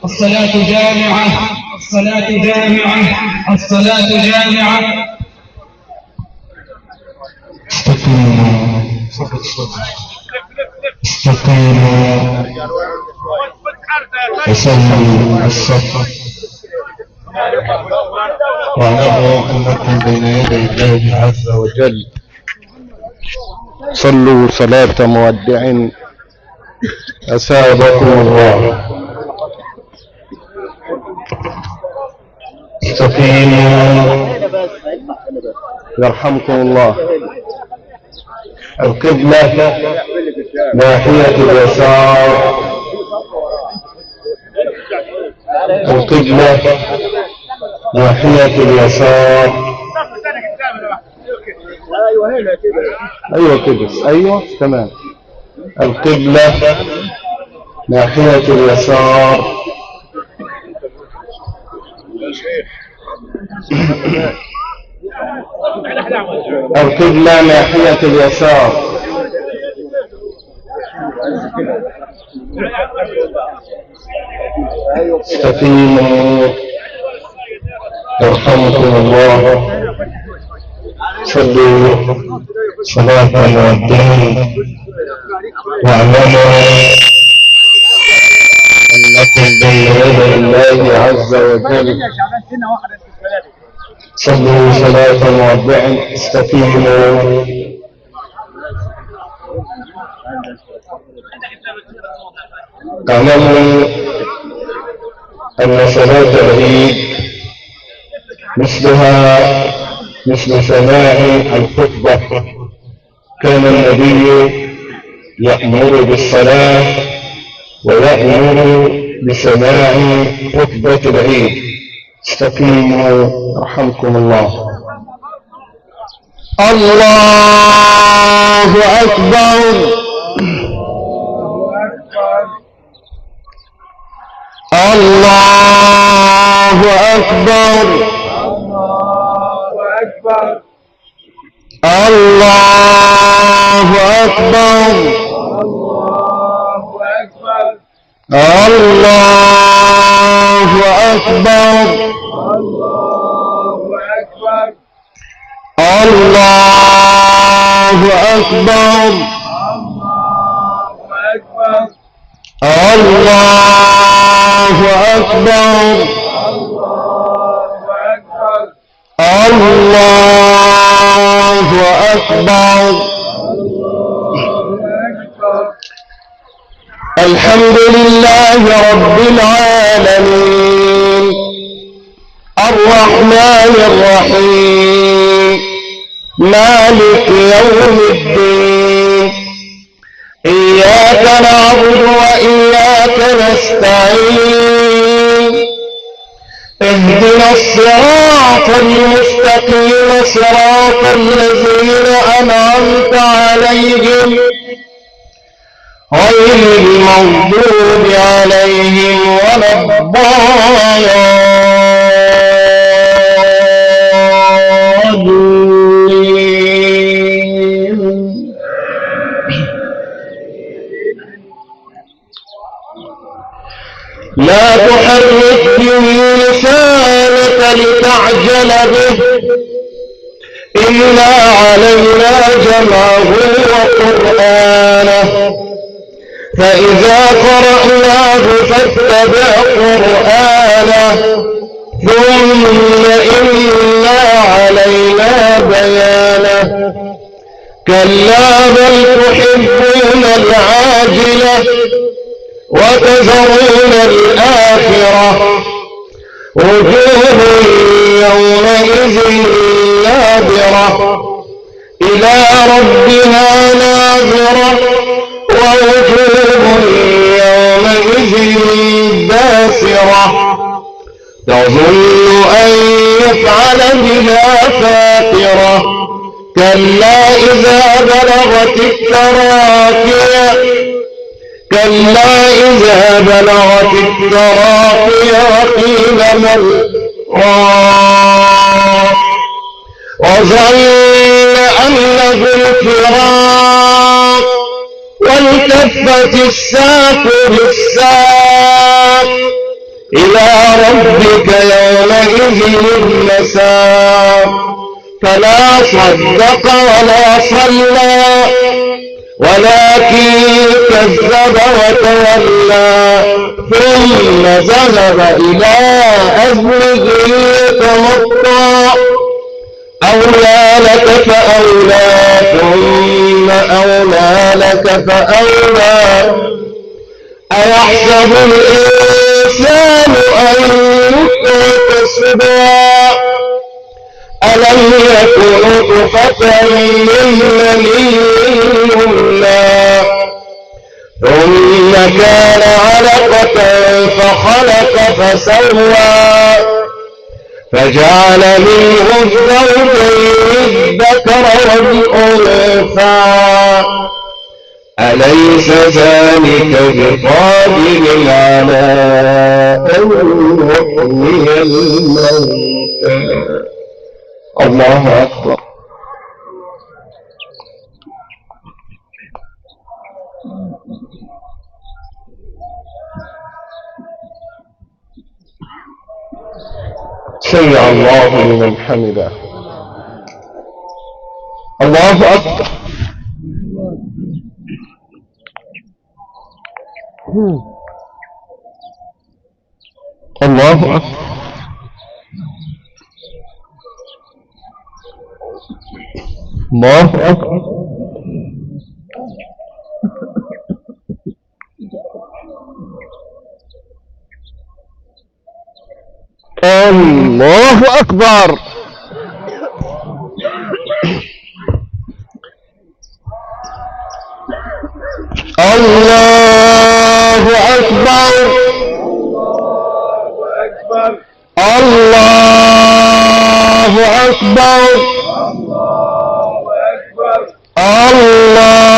الصلاة جامعة، الصلاة جامعة، الصلاة جامعة. استقيموا استقيموا وسووا الصف واعلموا أنكم بين يدي الله عز وجل. صلوا صلاة مودع أثابكم الله. استقيموا يرحمكم الله. القبلة ناحية اليسار، القبلة ناحية اليسار. ايوه كده، ايوه تمام. القبلة ناحية اليسار. القبلة ناحية اليسار. استقيموا يرحمكم الله. صلوا صلاة مودعين واعلموا أنكم بين يدي الله عز وجل. صلوا صلاة مودع. استقيموا. اعلموا أن صلاة العيد مثلها مثل سماع الخطبة. كان النبي يأمر بالصلاة ويأمر بسماع خطبة العيد. استقيموا رحمكم الله. الله أكبر. الله أكبر. الله أكبر. الله أكبر. الله أكبر. الله أكبر. الله أكبر. الحمد لله رب العالمين الرحمن الرحيم مالك يوم الدين. إياك نعبد وإياك نستعين. اهدنا الصراط المستقيم صراط الذين أنعمت عليهم غير المغضوب عليهم ولا الضالين. لا تحرك به لسانك لتعجل به إنا علينا جمعه وقرآنه فإذا قرأناه فاتبع قرآنه ثم إنا علينا بيانه. كلا بل تحبون العاجلة وتذرون الآخرة وجوه يومئذ ناظرة إلى ربها ناظرة ووجوه يومئذ باسرة تظن أن يفعل بها فاقرة. كلا إذا بلغت التراقي كلا إذا بلغت التراقي وقيل من راق وظن أنه الفراق والتفت الساق بالساق إلى ربك يومئذ المساق فلا صدق ولا صلى ولكن كذب وتولى ثم ذهب إلى أهله يتمطى أولى لك فأولى ثم أولى لك فأولى أيحسب الإنسان أن يترك سدى ألم يكن نطفة من مني يمنى ثم كان علقة فخلق فسوى فجعل منه الزوجين الذكر والأنثى أليس ذلك بقادر على أن يحيي الموتى الله أكبر. سمع الله لمن حمده. الله أكبر. الله أكبر. الله أكبر. الله أكبر. الله أكبر. الله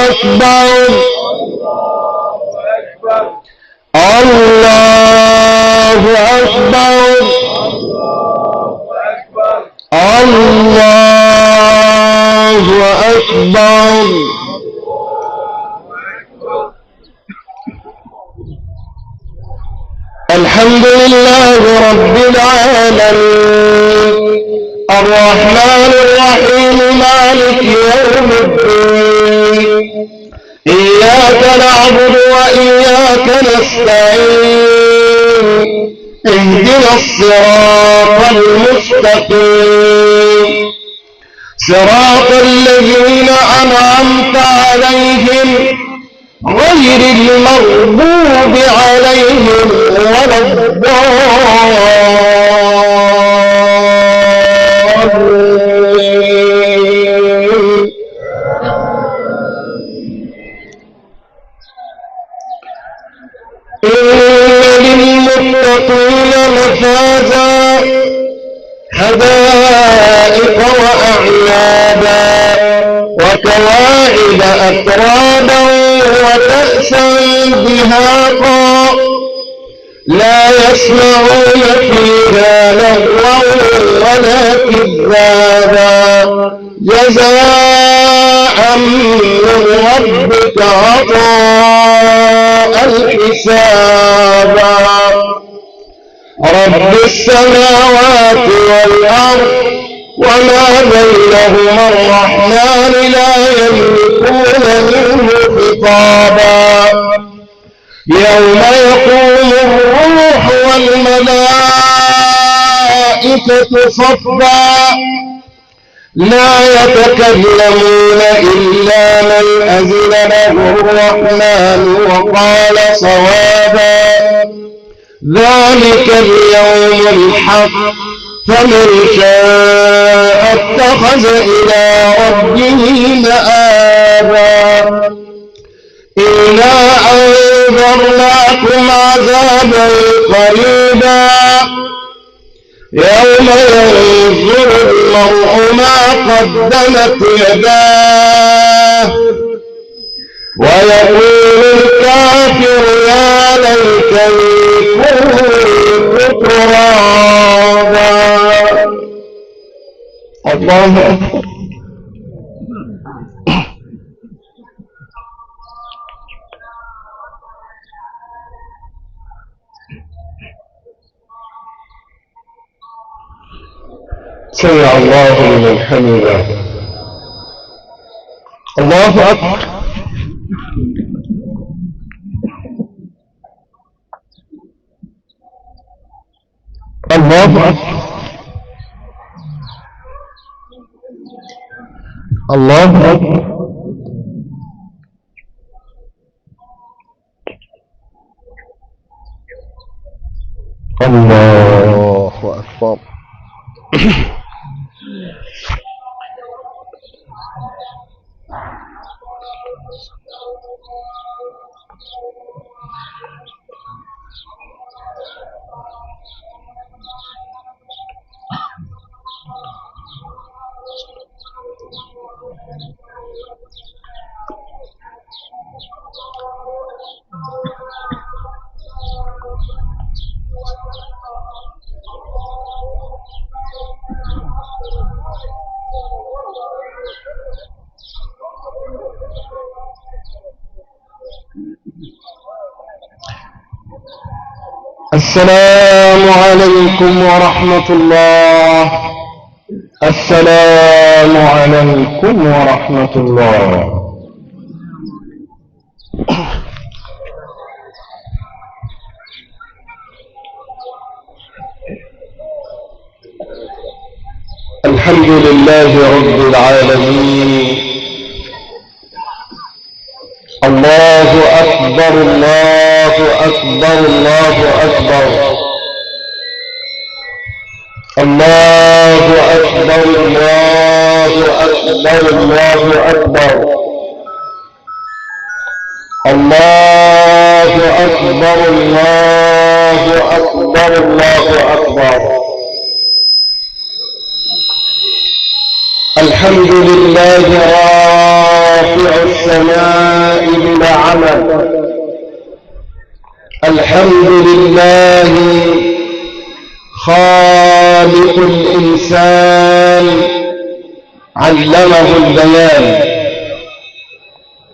أكبر. الله أكبر. الله أكبر. الله أكبر. الحمد لله رب العالمين الرحمن الرحيم مالك يوم الدين إياك نعبد وإياك نستعين اهدنا الصراط المستقيم صراط الذين أنعمت عليهم غير المغضوب عليهم ولا الضالين. إن للمتقين مفازا حدائق وأعنابا وكواعب أترابا وكأسا دهاقا لا يسمعون فيها لغوا ولا كذابا جزاء من ربك عطاء حسابا رب السماوات والأرض وما بينهما الرحمن لا يملكون منه خطابا يوم يقوم الروح والملائكة صفا لا يتكلمون إلا من أذن له الرحمن وقال صوابا ذلك اليوم الحق فمن شاء اتخذ إلى ربه مآبا إنا أنذرناكم عذابا قريبا يوم ينظر المرء ما قدمت يداه ويقول الكافر يا ليتني كنت ترابا. الله أكبر. سمع الله لمن حمده. الله أكبر. الله أكبر. الله أكبر. الله أكبر. السلام عليكم ورحمة الله. السلام عليكم ورحمة الله. الحمد لله رب العالمين. الله أكبر الله أكبر الله أكبر. الله أكبر الله أكبر الله أكبر. الله أكبر الله أكبر الله أكبر. الحمد لله رافع السماء بلا عمل. الحمد لله خالق الإنسان علمه البيان.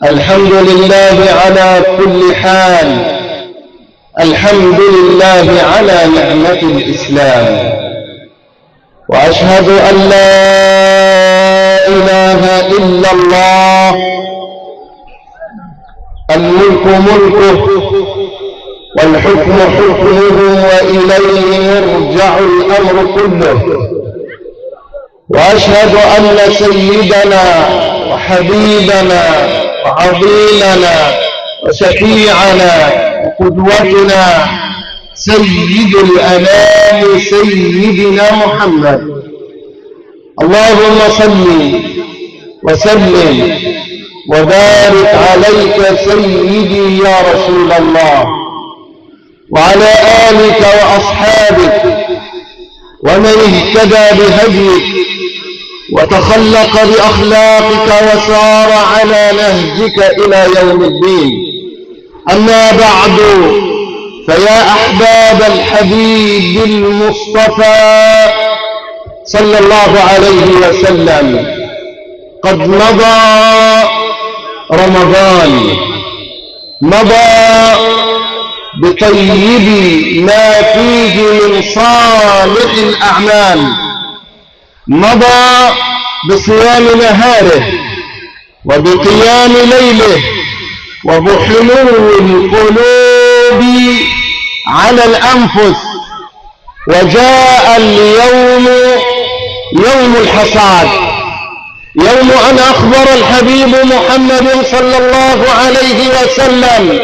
الحمد لله على كل حال. الحمد لله على نعمة الإسلام. وأشهد أن لا إله إلا الله. الملك ملكه والحكم حكمه وإليه يرجع الأمر كله. وأشهد أن سيدنا وحبيبنا وعظيمنا وشفيعنا وقدوتنا سيد الأنام سيدنا محمد. اللهم صل وسلم وبارك عليك سيدي يا رسول الله، وعلى آلك وأصحابك ومن اهتدى بهديك وتخلق بأخلاقك وسار على نهجك إلى يوم الدين. أما بعد، فيا أحباب الحبيب المصطفى صلى الله عليه وسلم، قد مضى رمضان، مضى بطيب ما فيه من صالح الأعمال، مضى بصيام نهاره وبقيام ليله وبحلول القلوب على الأنفس. وجاء اليوم يوم الحصاد، يوم أن أخبر الحبيب محمد صلى الله عليه وسلم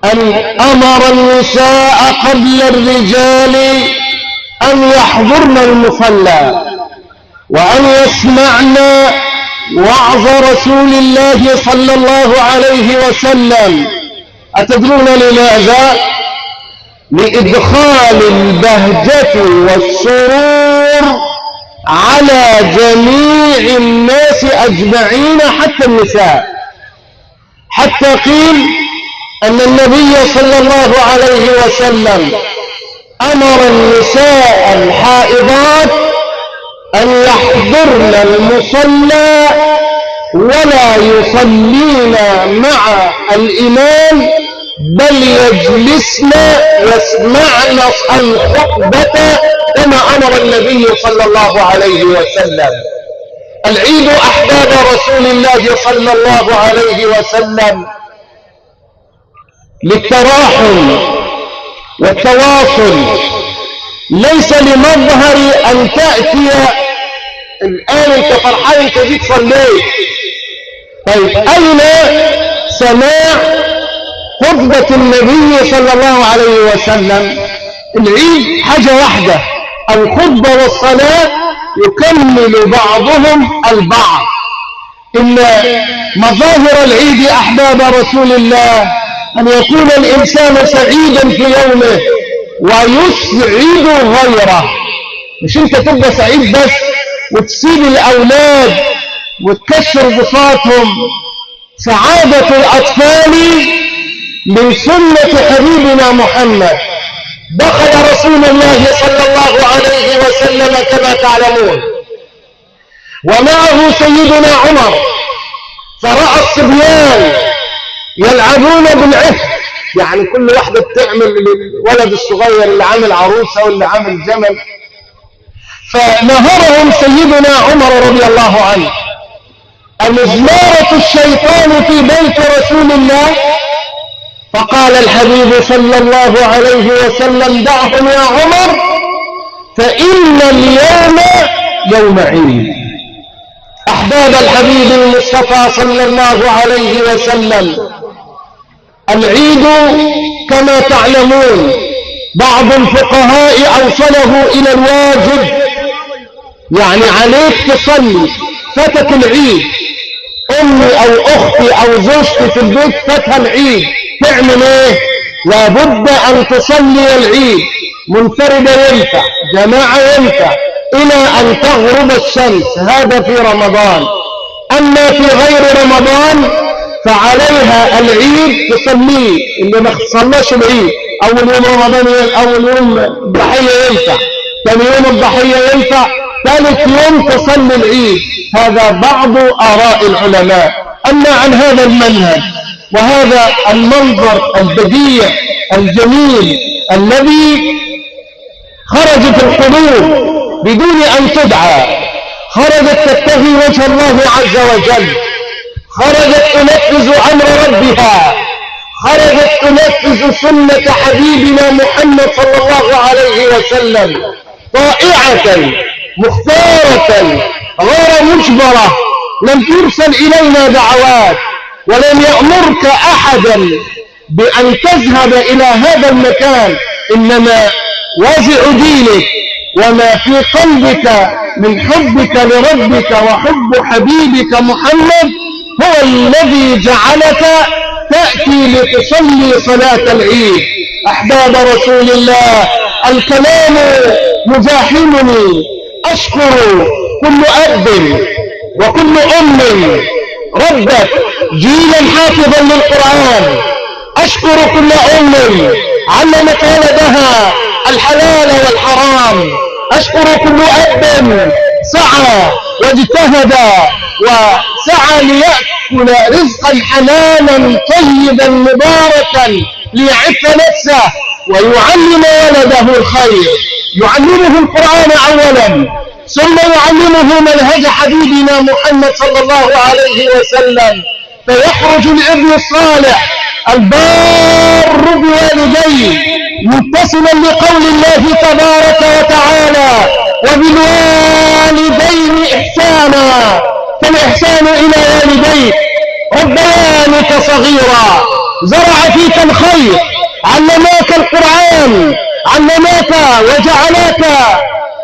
أن أمر النساء قبل الرجال أن يحضرن المصلى وأن يسمعن وعظ رسول الله صلى الله عليه وسلم. أتدرون لماذا؟ لإدخال البهجة والسرور على جميع الناس أجمعين حتى النساء، حتى قيل أن النبي صلى الله عليه وسلم أمر النساء الحائضات أن يحضرن المصلى ولا يصلين مع الإمام، بل يجلسن يسمعن الخطبة كما أمر النبي صلى الله عليه وسلم. العيد أحباب رسول الله صلى الله عليه وسلم للتراحم والتواصل، ليس لمظهر أن تأتي الآن أنت فرحان أنت جيت صليت. طيب أين سماع خطبة النبي صلى الله عليه وسلم؟ العيد حاجة واحدة، الخطبة والصلاة يكمل بعضهم البعض. إن مظاهر العيد أحباب رسول الله أن يكون الإنسان سعيدا في يومه ويسعد غيره. مش أنت تبقى سعيد بس وتسيب الأولاد وتكسر بساطهم. سعادة الأطفال من سنة حبيبنا محمد. دخل رسول الله صلى الله عليه وسلم كما تعلمون ومعه سيدنا عمر، فرأى الصبيان يلعبون بالعهد، يعني كل واحدة بتعمل للولد الصغير اللي عامل عروسة واللي عامل جمل. فنهرهم سيدنا عمر رضي الله عنه: أمزمارة الشيطان في بيت رسول الله؟ فقال الحبيب صلى الله عليه وسلم: دعهم يا عمر فإن اليوم يوم عيد. أحباب الحبيب المصطفى صلى الله عليه وسلم، العيد كما تعلمون بعض الفقهاء أوصله إلى الواجب، يعني عليك تصلي. فاتك العيد، أمي أو أختي أو زوجتي في البيت فاتها العيد، تعمل إيه؟ لابد أن تصلي العيد منفردة ينفع، جماعة ينفع، إلى أن تغرب الشمس، هذا في رمضان. أما في غير رمضان فعليها العيد تصليه. اللي ما صلاش العيد أول يوم رمضان، أول يوم الضحية ينفع، ثاني يوم الضحية ينفع، ثالث يوم تصلي العيد. هذا بعض آراء العلماء. أما عن هذا المنهج وهذا المنظر البديع الجميل الذي خرجت القلوب بدون أن تدعى، خرجت تبتغي وجه الله عز وجل، خرجت تنفذ أمر ربها، خرجت تنفذ سنة حبيبنا محمد صلى الله عليه وسلم، طائعة مختارة غير مجبرة. لم ترسل إلينا دعوات، ولم يأمرك أحدا بأن تذهب إلى هذا المكان، إنما وازع دينك وما في قلبك من حبك لربك وحب حبيبك محمد هو الذي جعلك تأتي لتصلي صلاة العيد. أحباب رسول الله، الكلام مزاحمني. أشكر كل أب وكل أم ربت جيلا حافظا للقرآن. أشكر كل أم علمت ولدها الحلال والحرام. أشكر كل أب سعى واجتهد وسعى ليأكل رزقا حلالا طيبا مباركا ليعف نفسه ويعلم ولده الخير، يعلمه القرآن أولا، ثم يعلمه منهج حبيبنا محمد صلى الله عليه وسلم، فيخرج الابن الصالح البار بوالديه متصلا لقول الله تبارك وتعالى: وبالوالدين إحسانا. فالإحسان إلى والديك، ربيانك صغيرا، زرع فيك الخير، علماك القرآن، علماك وجعلك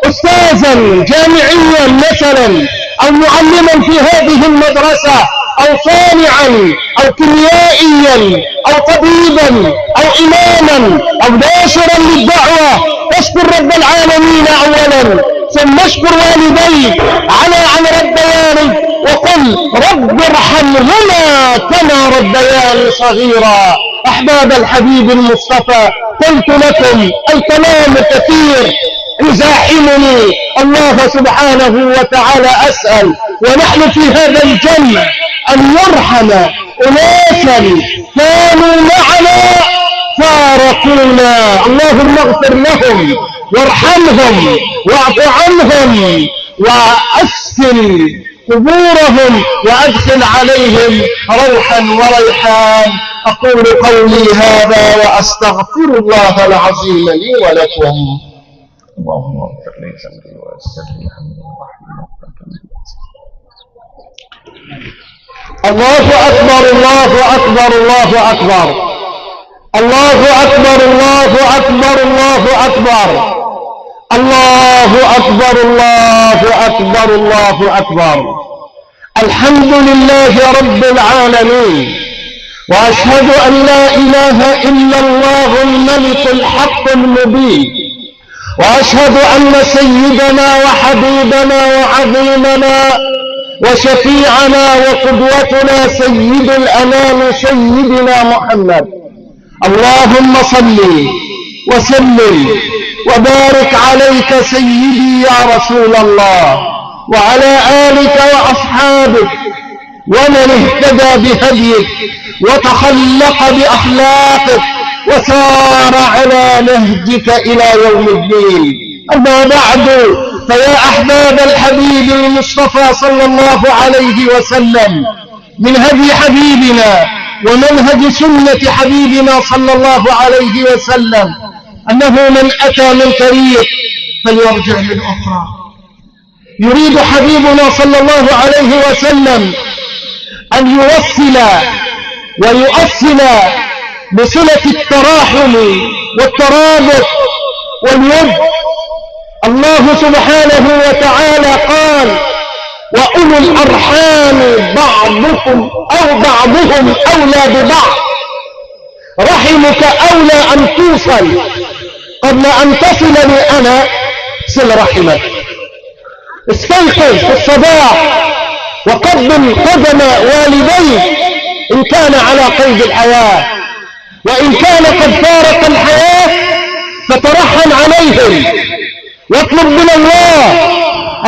أستاذا جامعيا مثلا، أو معلما في هذه المدرسة، أو صانعا، أو كيميائيا، أو طبيبا، أو إماما، أو ناشرا للدعوة. اشكر رب العالمين أولا، ثم اشكر والديك على أن ربياني، وقل رب ارحمهما كما ربياني صغيرا. أحباب الحبيب المصطفى، قلت لكم الكلام كثير يزاحمني، الله سبحانه وتعالى أسأل ونحن في هذا الجمع أن يرحم أناسا كانوا معنا فارقونا، اللهم اغفر لهم وارحمهم واعف عنهم وأسكن قبورهم وأدخل عليهم روحا وريحان. أقول قولي هذا وأستغفر الله العظيم لي ولكم. اللهم اغفر لي ذنبي ويسر لي امري واحلل عقدة من لساني. الله أكبر الله أكبر الله أكبر الله أكبر الله أكبر الله أكبر الله أكبر الله أكبر الله أكبر. الحمد لله رب العالمين، وأشهد أن لا إله إلا الله الملك الحق المبين، وأشهد أن سيدنا وحبيبنا وعظيمنا وشفيعنا وقدوتنا سيد الأنام سيدنا محمد. اللهم صل وسلم وبارك عليك سيدي يا رسول الله، وعلى آلك وأصحابك ومن اهتدى بهديك وتخلق بأخلاقك وسار على نهجك إلى يوم الدين. أما بعد، فيا أحباب الحبيب المصطفى صلى الله عليه وسلم، من هدي حبيبنا ومنهج سنة حبيبنا صلى الله عليه وسلم أنه من أتى من طريق فليرجع من أخرى. يريد حبيبنا صلى الله عليه وسلم أن يوصل ويؤصل بصلة التراحم والترابط والود. الله سبحانه وتعالى قال: وأولو الأرحام بعضهم أولى ببعض، رحمك أولى أن توصل قبل أن تصل لي أنا، صل رحمك. استيقظ في الصباح وقدم قدم والديك إن كان على قيد الحياة، وإن كان قد فارق الحياة فترحم عليهم، واطلب من الله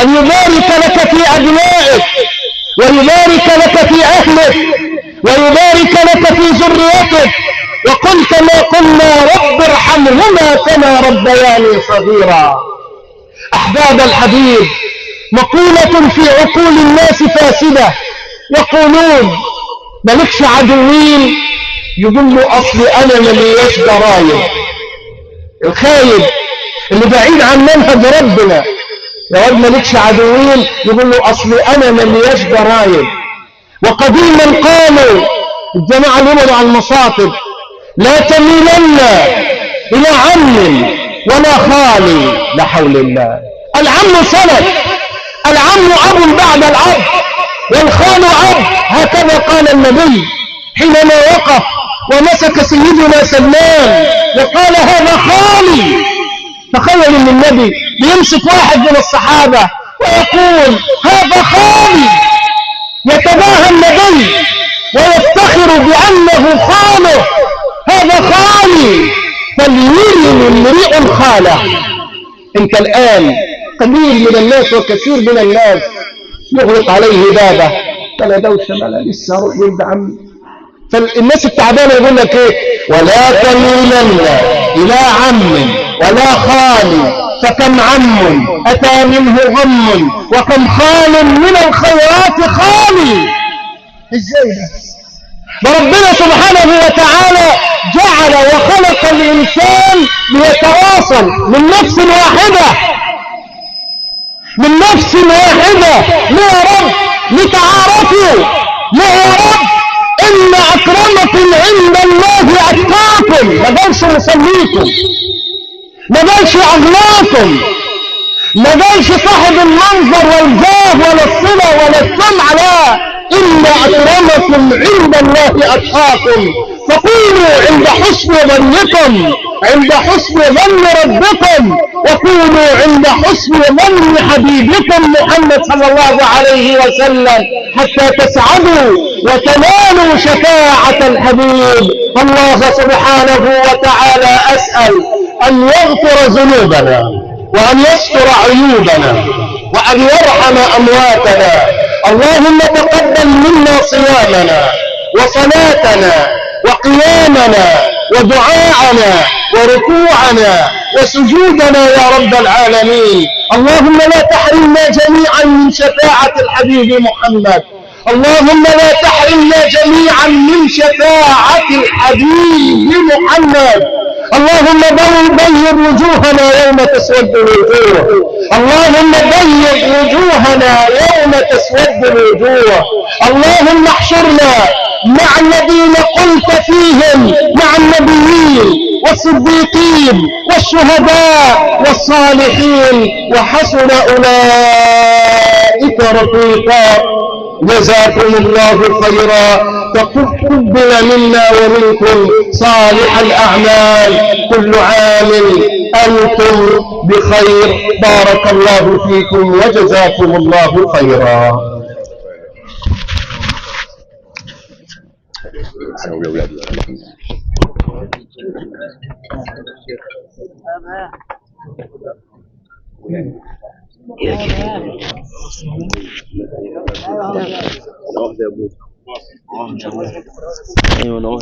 أن يبارك لك في أبنائك، ويبارك لك في أهلك، ويبارك لك في ذريتك. وقل كما قلنا: رب ارحمهما كما ربياني صغيرا. أحباب الحبيب، مقولة في عقول الناس فاسدة، يقولون: مالكش عدوين؟ يقول له: أصل أنا ملياش ضرايب. الخايب اللي بعيد عن منهج ربنا، يا رب مالكش عدوين، يقول له: أصل أنا ملياش ضرايب. وقديما قالوا الجماعة اللي يمروا على المصاطب: لا تميلن إلى عم ولا خال. لا حول الله. العم سند، العم أب بعد الأب، والخال أب. هكذا قال النبي حينما وقف ومسك سيدنا سلمان وقال: هذا خالي. تخيل ان النبي بيمسك واحد من الصحابة ويقول: هذا خالي. يتباهى النبي ويفتخر بأنه خاله. هذا خالي. فليرم امرئ خاله. انت الآن قليل من الناس وكثير من الناس يغلق عليه بابه: فلا دوشة، ما لسه اروح ولد عم. فالناس التعبانة يقول لك ايه: ولا تميلن الى عم ولا خال، فكم عم اتى منه غم، وكم خال من الخيرات خالي. ازاي ده ربنا سبحانه وتعالى جعل وخلق الانسان ليتواصل من نفس واحدة، من نفس واحدة. ليه يا رب؟ لتعارفوا. ليه يا رب؟ إن أكرمكم عند الله أتقاكم. ما قالش مصليكم، ما قالش أغناكم، ما قالش صاحب المنظر والجاه ولا الصلة ولا السمع. لا، إن أكرمكم عند الله أتقاكم. فقولوا عند حسن ظنكم، عند حسن ظن ربكم، وكونوا عند حسن ظن حبيبكم محمد صلى الله عليه وسلم، حتى تسعدوا وتنالوا شفاعة الحبيب. الله سبحانه وتعالى أسأل أن يغفر ذنوبنا، وأن يستر عيوبنا، وأن يرحم أمواتنا. اللهم تقبل منا صيامنا وصلاتنا وقيامنا ودعاءنا وركوعنا وسجودنا يا رب العالمين. اللهم لا تحرمنا جميعا من شفاعة الحبيب محمد. اللهم لا تحرمنا جميعا من شفاعة الحبيب محمد. اللهم بيض وجوهنا يوم تسود الوجوه. اللهم بيض وجوهنا يوم تسود الوجوه. اللهم احشرنا مع الذين قلت فيهم، مع النبيين والصديقين والشهداء والصالحين، وحسن أولئك رفيقا. جزاكم الله خيرا. تقبل منا ومنكم صالح الأعمال. كل عام أنتم بخير. بارك الله فيكم وجزاكم الله خيرا. ايوه